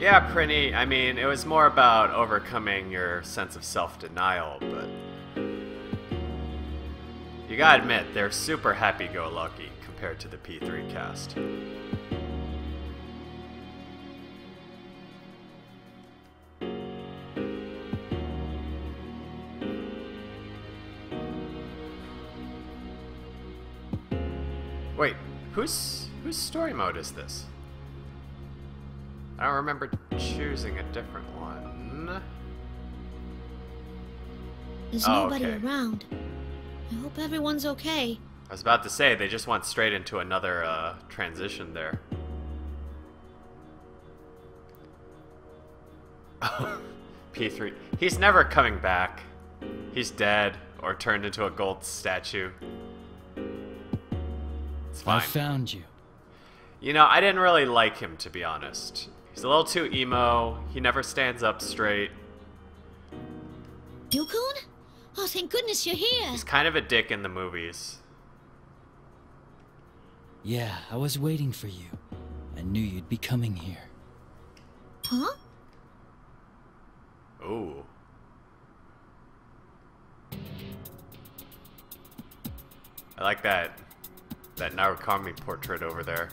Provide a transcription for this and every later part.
Yeah, Prinny, I mean, it was more about overcoming your sense of self-denial, but you gotta admit, they're super happy-go-lucky compared to the P3 cast. Wait, whose story mode is this? I don't remember choosing a different one. There's nobody around. I hope everyone's okay. I was about to say, they just went straight into another transition there. P3. He's never coming back. He's dead or turned into a gold statue. It's fine. I found you. You know, I didn't really like him, to be honest. He's a little too emo. He never stands up straight. Yukon? Oh, thank goodness you're here. He's kind of a dick in the movies. Yeah, I was waiting for you. I knew you'd be coming here. Huh? Ooh. I like that Narukami portrait over there.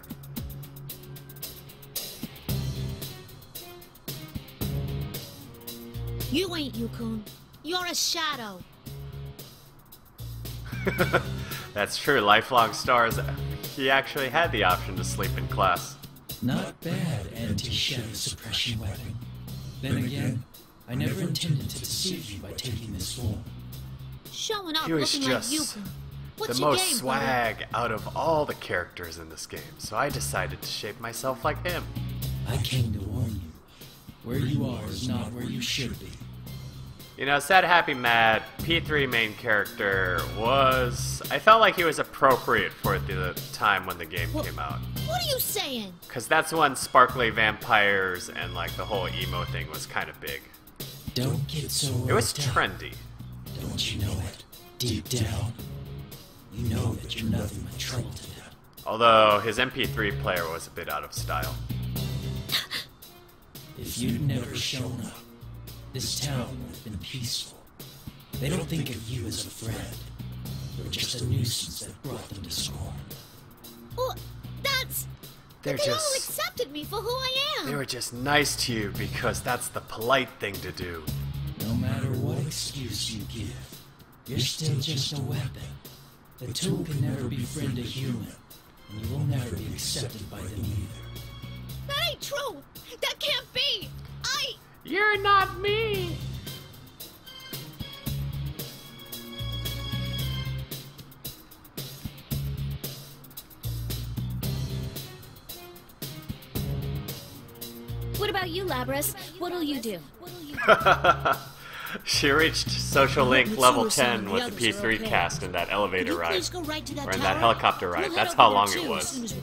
You ain't Yukon. You're a shadow. That's true. Lifelong stars. He actually had the option to sleep in class. Not bad, anti-shadow suppression weapon. Then again, I never intended to deceive you by taking this form. Showing up He was looking just like Yukon. What's the your most game, swag out of all the characters in this game, so I decided to shape myself like him. I came to warn you. Where you are is not where you should be. You know, Sad Happy Mad, P3 main character was... I felt like he was appropriate for the time when the game came out. What are you saying? Because that's when sparkly vampires and like the whole emo thing was kind of big. Don't get so It was worked up. trendy. Don't you know it? Deep down, you know that you're nothing but trouble to them. Although his MP3 player was a bit out of style. If you'd never shown up, this town would have been peaceful. They don't think of you as a friend. You're just a nuisance that brought them to scorn. Well, that's... They're They all just... accepted me for who I am. They were just nice to you because that's the polite thing to do. No matter what excuse you give, you're still just a weapon. The tool can never befriend a human, and you will never be accepted by them either. That ain't true. That can't be. You're not me! What about you, Labras? What'll you do? She reached social link level 10 with the P3 cast in that elevator ride. Or in that helicopter ride. That's how long it was.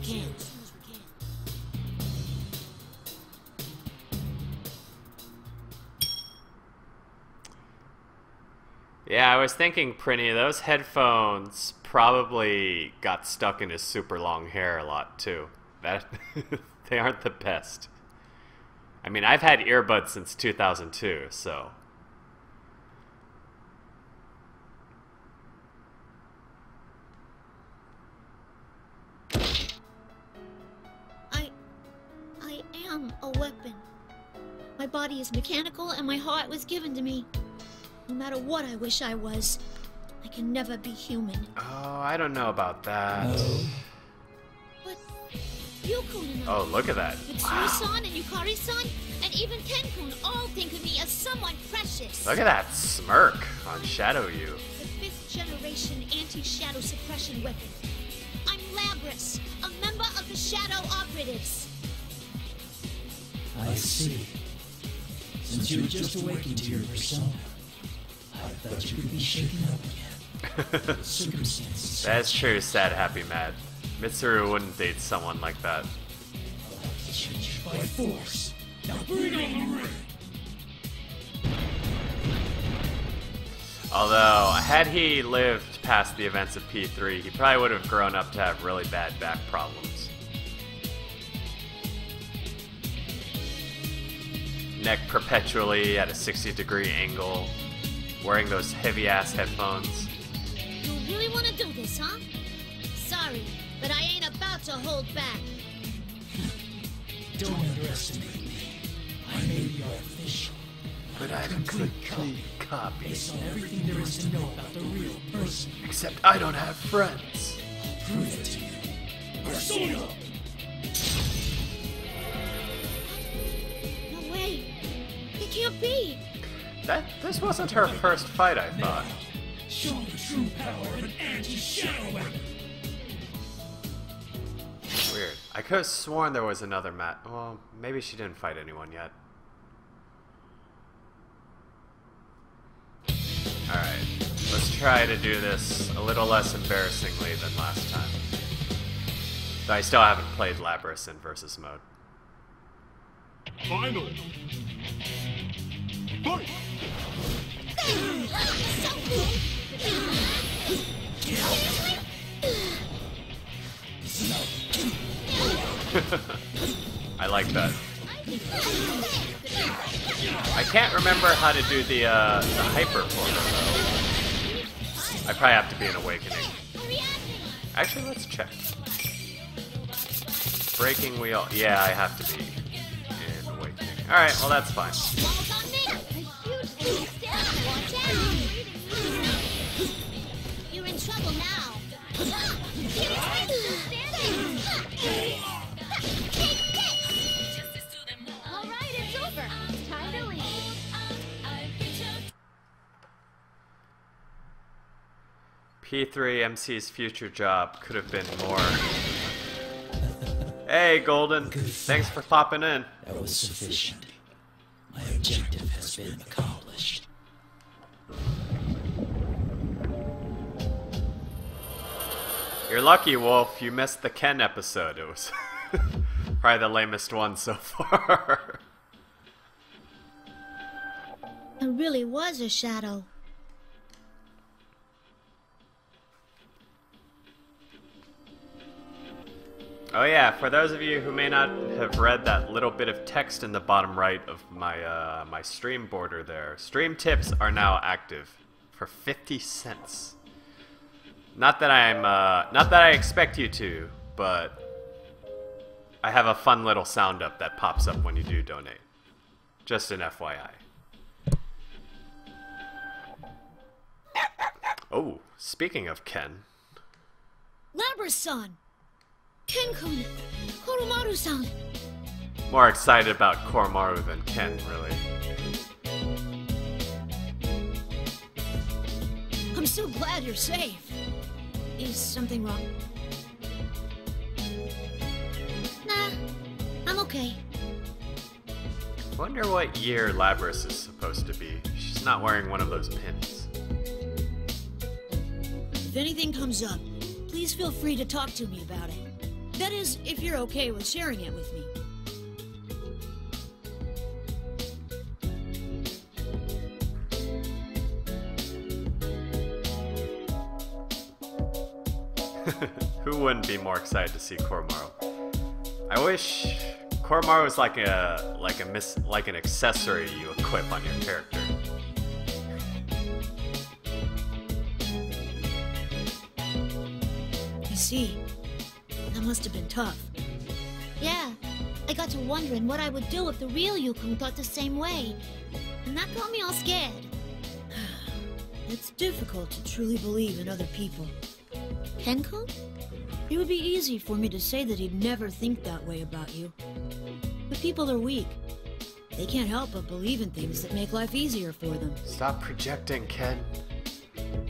Yeah, I was thinking, Prinny, those headphones probably got stuck in his super long hair a lot, too. That they aren't the best. I mean, I've had earbuds since 2002, so... I am a weapon. My body is mechanical and my heart was given to me. No matter what I wish I was, I can never be human. Oh, I don't know about that. No. But Yukon and I, Oh, look at that. Mitsuru-san and Yukari-san, and even Ken-kun all think of me as someone precious. Look at that smirk on Shadow U. The 5th generation anti-shadow suppression weapon. I'm Labras, a member of the Shadow Operatives. I see. Since you had just awakened to your persona, I thought you could be shaken up again. The circumstances. That's true, Sad Happy Mad. Mitsuru wouldn't date someone like that. I'll have to change you by force. Now bring on the ring. Although, had he lived past the events of P3, he probably would have grown up to have really bad back problems. neck perpetually at a 60-degree angle, wearing those heavy-ass headphones. You really want to do this, huh? Sorry, but I ain't about to hold back. Don't underestimate me. I may be artificial, But I'm a complete copy. based on everything there is to know about the real person. Except I don't have friends. Prove it to you. Persona! No way. It can't be. This wasn't her first fight, I thought. Show the true power of an anti-shadow weapon. Weird. I could have sworn there was another match. Well, maybe she didn't fight anyone yet. Alright, let's try to do this a little less embarrassingly than last time. Though I still haven't played Labrys in versus mode. Final. Fight! I like that. I can't remember how to do the hyper portal though. I probably have to be in Awakening. Actually, let's check. Breaking wheel. Yeah, I have to be in Awakening. Alright, well that's fine. You're in trouble now. Alright, it's over. Time to leave. P4AU's future job could have been more. Hey, Golden. Thanks for popping in. That was sufficient. My objective has been accomplished. You're lucky, Wolf. You missed the Ken episode. It was probably the lamest one so far. It really was a shadow. Oh yeah, for those of you who may not have read that little bit of text in the bottom right of my my stream border there, stream tips are now active for 50 cents. Not that I expect you to, but I have a fun little sound up that pops up when you do donate. Just an FYI. Oh, speaking of Ken. Labrys-san! Ken-kun! Koromaru-san! More excited about Koromaru than Ken, really. I'm so glad you're safe. Is something wrong? Nah, I'm okay. Wonder what year Labrys is supposed to be. She's not wearing one of those pins. If anything comes up, please feel free to talk to me about it. That is, if you're okay with sharing it with me. Who wouldn't be more excited to see Koromaru? I wish Koromaru was like an accessory you equip on your character. I see. That must have been tough. Yeah, I got to wondering what I would do if the real Yukon thought the same way. And that got me all scared. It's difficult to truly believe in other people. Ken-kun? It would be easy for me to say that he'd never think that way about you. But people are weak. They can't help but believe in things that make life easier for them. Stop projecting, Ken.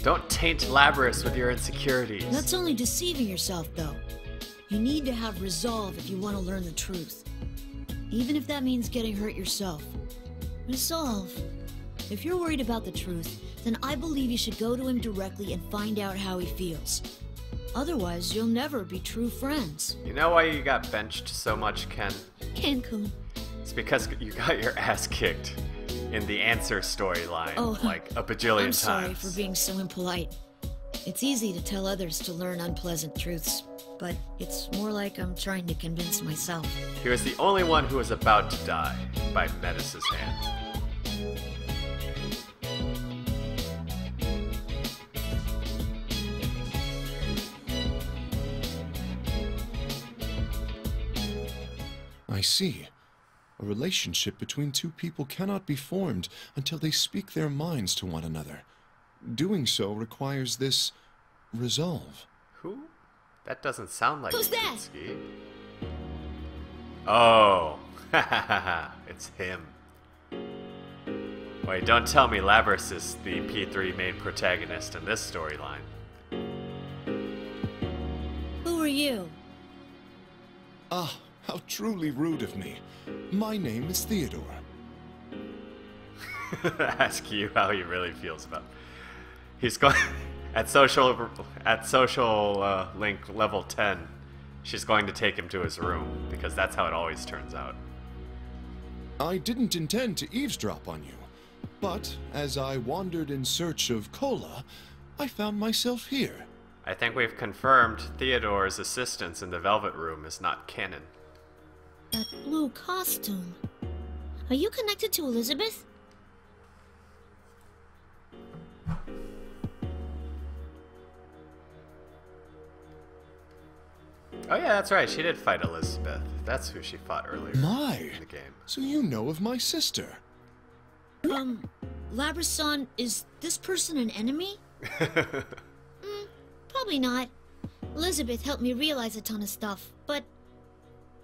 Don't taint Labrys with your insecurities. That's only deceiving yourself, though. You need to have resolve if you want to learn the truth. Even if that means getting hurt yourself. Resolve. If you're worried about the truth, then I believe you should go to him directly and find out how he feels. Otherwise, you'll never be true friends. You know why you got benched so much, Ken? Ken-kun. It's because you got your ass kicked in the answer storyline like a bajillion I'm times. sorry for being so impolite. It's easy to tell others to learn unpleasant truths, but it's more like I'm trying to convince myself. He was the only one who was about to die. by Metis's hand. I see. A relationship between two people cannot be formed until they speak their minds to one another. Doing so requires this resolve. Who? That doesn't sound like Who's that? Mitsuki. Oh, it's him. Wait, don't tell me Labris is the P3 main protagonist in this storyline. Who are you? Ah, how truly rude of me. My name is Theodore. Ask you how he really feels about. He's going at social link level 10. She's going to take him to his room because that's how it always turns out. I didn't intend to eavesdrop on you, but as I wandered in search of cola, I found myself here. I think we've confirmed Theodore's assistance in the Velvet Room is not canon. That blue costume. Are you connected to Elizabeth? Oh yeah, that's right. She did fight Elizabeth. That's who she fought earlier My, in the game. so you know of my sister. Labris-san, is this person an enemy? Probably not. Elizabeth helped me realize a ton of stuff, but...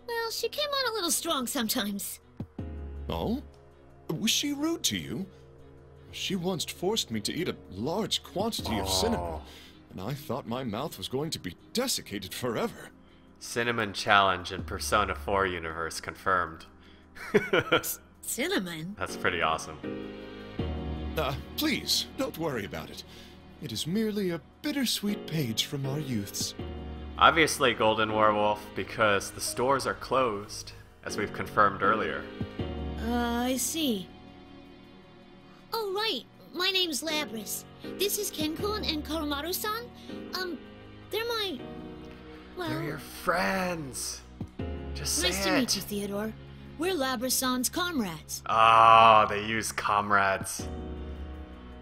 well, she came on a little strong sometimes. Oh? Was she rude to you? She once forced me to eat a large quantity of cinnamon, and I thought my mouth was going to be desiccated forever. Cinnamon challenge in Persona 4 universe confirmed. Cinnamon? That's pretty awesome. Please, don't worry about it. It is merely a bittersweet page from our youths. Obviously Golden Werewolf because the stores are closed, as we've confirmed earlier. I see. Oh, right. My name's Labris. This is Ken-kun and Koromaru-san. They're my... well... They're your friends. Just say nice it. to meet you, Theodore. We're Labris-san's comrades. Oh, they use comrades.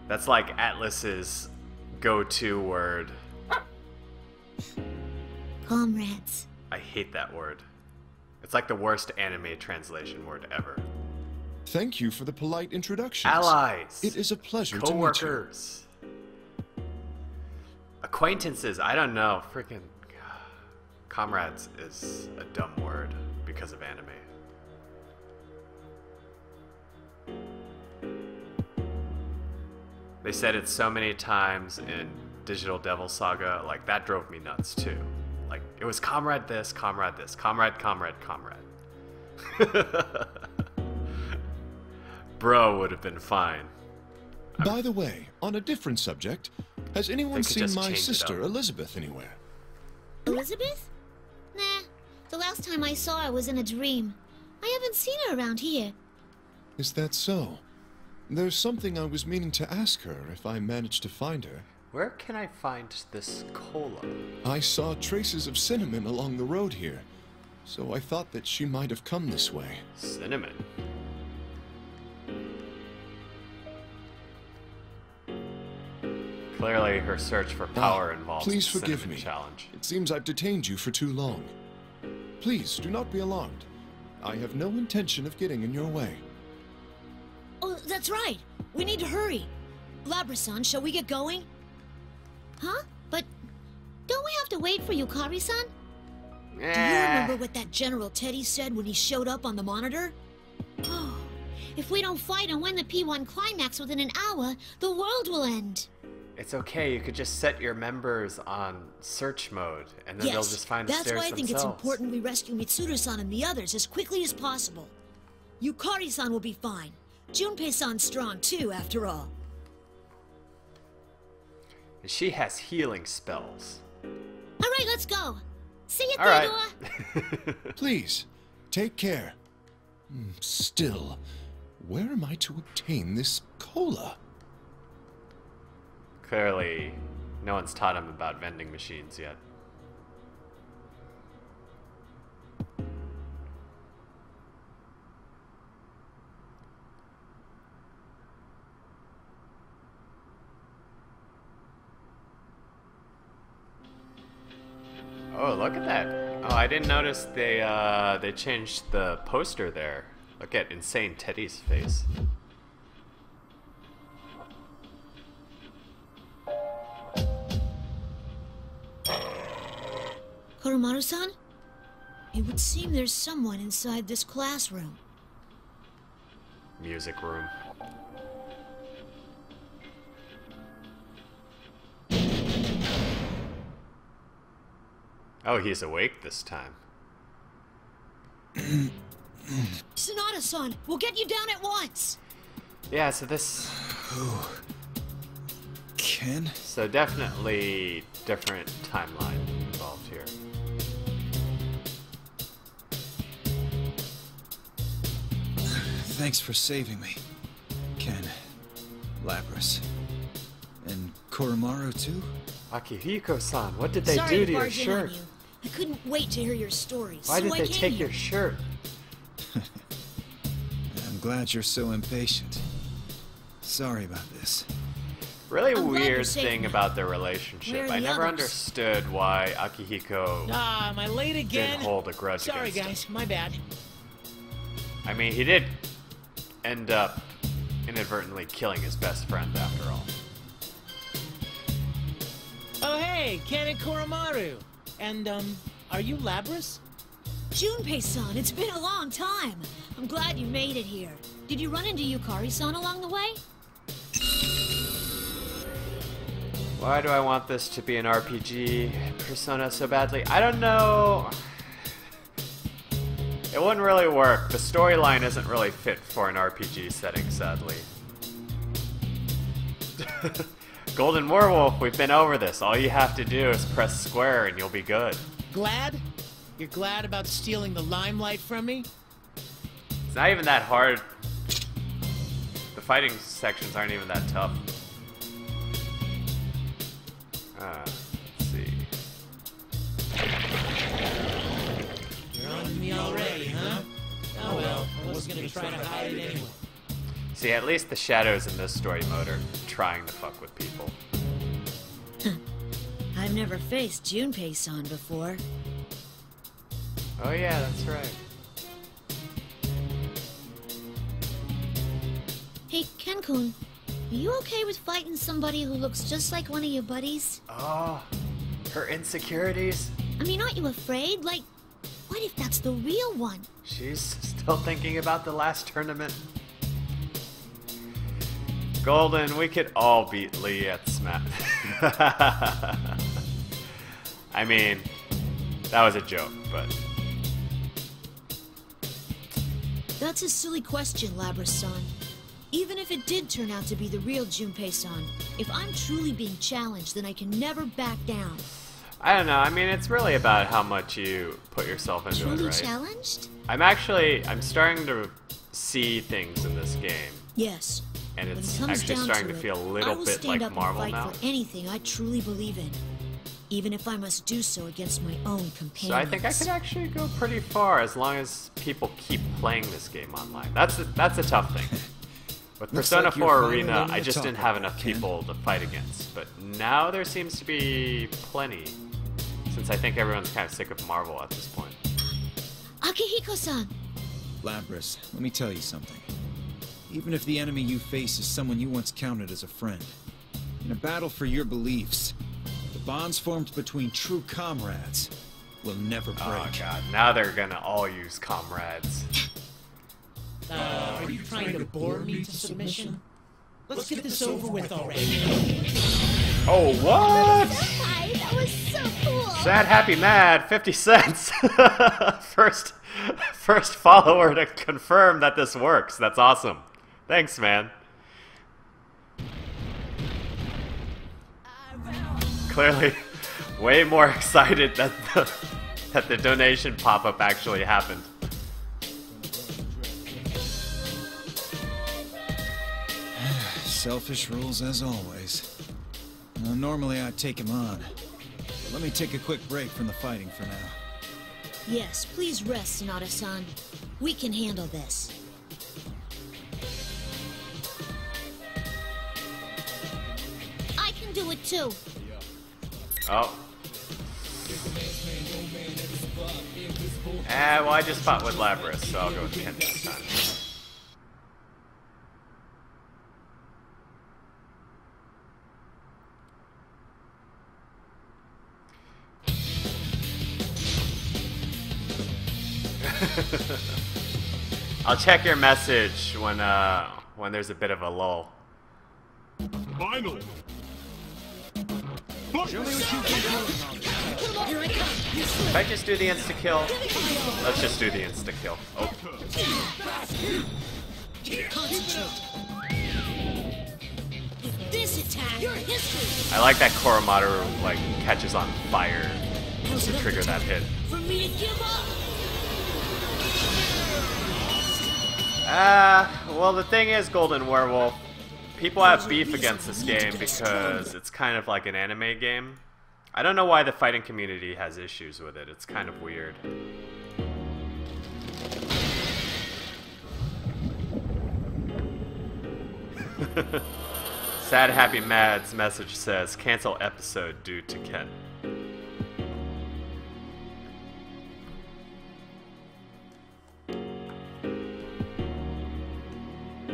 That's like Atlas's go-to word. Comrades. I hate that word. It's like the worst anime translation word ever. Thank you for the polite introductions. Allies. It is a pleasure to meet you. Co-workers. Acquaintances. I don't know. Freaking comrades is a dumb word because of anime. They said it so many times in Digital Devil Saga, like that drove me nuts too. Like it was comrade this, comrade this, comrade, comrade, comrade. Bro would have been fine. By the way, on a different subject, has anyone could seen just my change it sister up. Elizabeth anywhere? Elizabeth? Nah. The last time I saw her was in a dream. I haven't seen her around here. Is that so? There's something I was meaning to ask her if I managed to find her. Where can I find this cola? I saw traces of cinnamon along the road here, so I thought that she might have come this way. Cinnamon. Clearly, her search for power involves Please the forgive cinnamon me. challenge. It seems I've detained you for too long. Please, do not be alarmed. I have no intention of getting in your way. Oh, that's right. We need to hurry. Labris-san, shall we get going? Huh? But don't we have to wait for Yukari-san? Do you remember what that General Teddy said when he showed up on the monitor? Oh, if we don't fight and win the P1 climax within an hour, the world will end. It's okay, you could just set your members on search mode, and then they'll just find the that's stairs why I think it's themselves. important we rescue Mitsuru-san and the others as quickly as possible. Yukari-san will be fine. Junpei-san's strong too, after all. And she has healing spells. All right, let's go. See you, All right. Theodore. Please, take care. Still, where am I to obtain this cola? Clearly, no one's taught him about vending machines yet. Oh, look at that. Oh, I didn't notice they changed the poster there. Look at Insane Teddy's face. Koromaru-san? It would seem there's someone inside this classroom. Music room. Oh, he's awake this time. Sonata-san, we'll get you down at once! Yeah, so this... Ken? So definitely different timeline involved here. Thanks for saving me, Ken, Lapras, and Koromaru too? Akihiko-san, what did they Sorry do to to your barge in on shirt? you. I couldn't wait to hear your story, Why so did I they came take here. your shirt? I'm glad you're so impatient. Sorry about this. Really I'm glad you're weird safe thing now. about their Where relationship. are I the never others? understood why Akihiko Ah, am I late again? didn't hold a grudge Sorry, against him. guys, my bad. I mean, he did end up inadvertently killing his best friend after all. Oh, hey, Ken and Koromaru. And, are you Lapras? Junpei-san, it's been a long time. I'm glad you made it here. Did you run into Yukari-san along the way? Why do I want this to be an RPG Persona so badly? I don't know. It wouldn't really work. The storyline isn't really fit for an RPG setting, sadly. Golden Werewolf, we've been over this. All you have to do is press square and you'll be good. Glad? You're glad about stealing the limelight from me? It's not even that hard. The fighting sections aren't even that tough. Let's see. You're on to me already, huh? Oh well, I was gonna try to hide it anyway. See, at least the shadows in this story mode are trying to fuck with people. I've never faced Junpei-san before. Oh yeah, that's right. Hey, Ken-kun, are you okay with fighting somebody who looks just like one of your buddies? Oh, her insecurities? I mean, aren't you afraid? Like, what if that's the real one? She's still thinking about the last tournament. Golden, we could all beat Lee at Smash. I mean, that was a joke, but... That's a silly question, Lapras-san. Even if it did turn out to be the real Junpei-san, if I'm truly being challenged, then I can never back down. I don't know, I mean, it's really about how much you put yourself into Truly it, right? challenged? I'm starting to see things in this game, Yes. and When it's it comes actually down starting to to it, feel a I little will bit stand like up Marvel and fight now. for anything I truly believe in, even if I must do so against my own companions. So I think I could actually go pretty far as long as people keep playing this game online. That's a tough thing. With Looks Persona like you're 4 finally Arena, learning I to just talk didn't have about enough it, Ken. people to fight against. But now there seems to be plenty, since I think everyone's kind of sick of Marvel at this point. Akihiko-san! Lapras, let me tell you something. Even if the enemy you face is someone you once counted as a friend, in a battle for your beliefs, the bonds formed between true comrades will never break. Oh god, now they're gonna all use comrades. Are you trying to bore me to submission? Let's get this over with already. Oh, what? Hi, that was so cool! Sad, happy, mad, 50 cents. First follower to confirm that this works. That's awesome. Thanks, man. Clearly, way more excited that the donation pop-up actually happened. Selfish rules as always. Normally I'd take him on. But let me take a quick break from the fighting for now. Yes, please rest, Sonata-san. We can handle this. I can do it too. Oh. Well, I just fought with Labras, so I'll go with Ken this time. I'll check your message when there's a bit of a lull. Finally. If I just do the insta-kill? Let's just do the insta-kill. Oh. This attack, your history. I like that Koromaru, like, catches on fire to trigger that hit. For me to give up. Well, the thing is, Golden Werewolf, people have beef against this game because it's kind of like an anime game. I don't know why the fighting community has issues with it. It's kind of weird. Sad Happy Mad's message says, cancel episode due to Ken.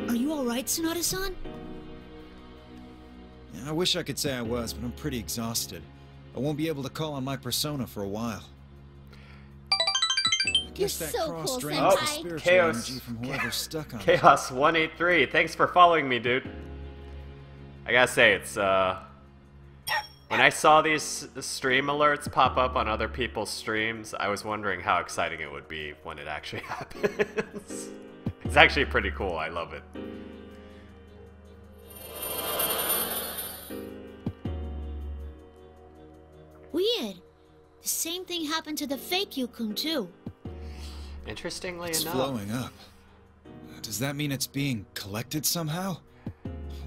Are you alright, Sonata-san? Yeah, I wish I could say I was, but I'm pretty exhausted. I won't be able to call on my persona for a while. I guess that so cross cool, drains Senpai. the spiritual Chaos. energy from whoever's stuck on it. Chaos 183, thanks for following me, dude. I gotta say, it's when I saw these stream alerts pop up on other people's streams, I was wondering how exciting it would be when it actually happens. It's actually pretty cool, I love it. Weird. The same thing happened to the fake Yukon too. Interestingly It's enough. flowing up. Does that mean it's being collected somehow?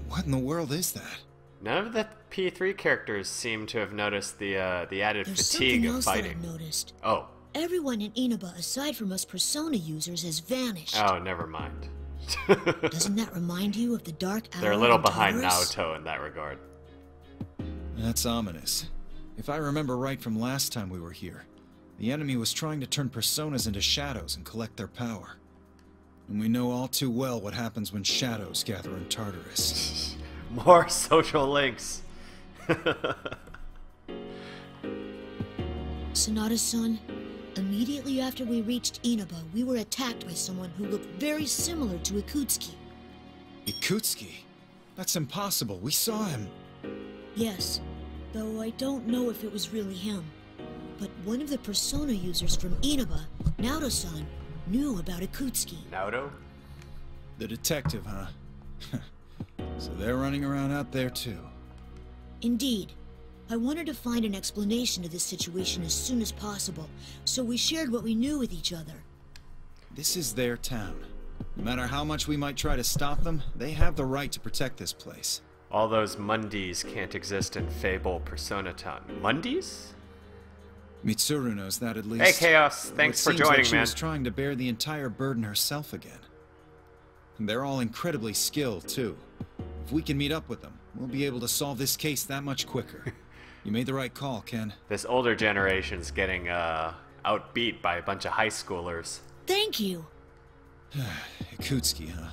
What in the world is that? None of the P3 characters seem to have noticed the added There's fatigue something of else that fighting. I've noticed. Oh. Everyone in Inaba, aside from us Persona users, has vanished. Oh, never mind. Doesn't that remind you of the Dark Hour? They're a little in behind Tartarus? Naoto in that regard. That's ominous. If I remember right from last time we were here, the enemy was trying to turn personas into shadows and collect their power. And we know all too well what happens when shadows gather in Tartarus. More social links. Sonata-san, immediately after we reached Inaba, we were attacked by someone who looked very similar to Ikutsuki. Ikutsuki? That's impossible. We saw him. Yes, though I don't know if it was really him. But one of the Persona users from Inaba, Naoto-san, knew about Ikutsuki. Naoto? The detective, huh? So they're running around out there too. Indeed. I wanted to find an explanation to this situation as soon as possible, so we shared what we knew with each other. This is their town. No matter how much we might try to stop them, they have the right to protect this place. All those Mundies can't exist in Fable Persona Town. Mundies? Mitsuru knows that at least. Hey Chaos, Though thanks it for seems joining, like she man. was trying to bear the entire burden herself again. And they're all incredibly skilled, too. If we can meet up with them, we'll be able to solve this case that much quicker. You made the right call, Ken. This older generation's getting outbeat by a bunch of high schoolers. Thank you. Ikutsuki, huh?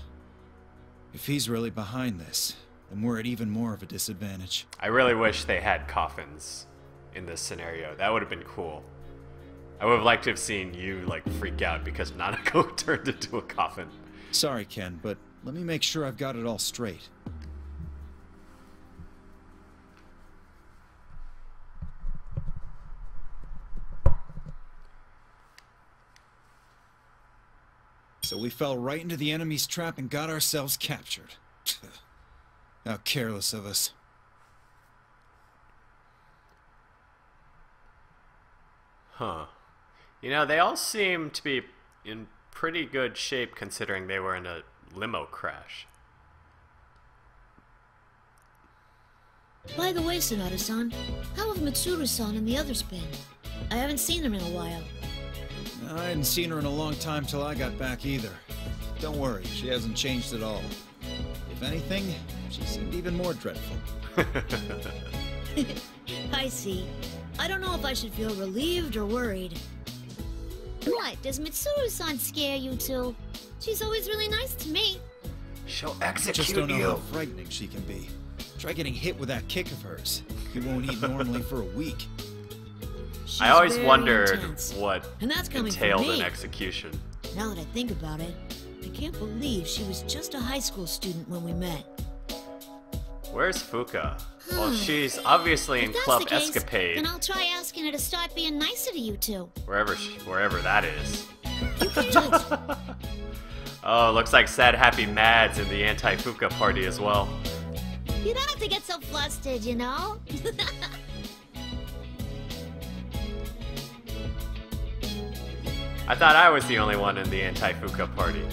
If he's really behind this, then we're at even more of a disadvantage. I really wish they had coffins in this scenario. That would have been cool. I would have liked to have seen you like freak out because Nanako turned into a coffin. Sorry, Ken, but let me make sure I've got it all straight. So we fell right into the enemy's trap and got ourselves captured. How careless of us. Huh. You know, they all seem to be in pretty good shape considering they were in a limo crash. By the way, Sonata-san, how have Mitsuru-san and the others been? I haven't seen them in a while. I hadn't seen her in a long time till I got back either. Don't worry, she hasn't changed at all. If anything, she seemed even more dreadful. I see. I don't know if I should feel relieved or worried. What, does Mitsuru-san scare you two? She's always really nice to me. She'll I execute just don't know you. how frightening she can be. Try getting hit with that kick of hers. You won't eat normally for a week. She's I always very wondered intense. what And that's coming from entailed me. an execution. Now that I think about it, I can't believe she was just a high school student when we met. Where's Fuka? Well, she's obviously in If that's Club the case, Escapade, then I'll try asking her to start being nicer to you two. wherever that is. You can do it. Oh, looks like Sad Happy Mad's in the anti-Fuka party as well. You don't have to get so flustered, you know? I thought I was the only one in the anti-Fuka party.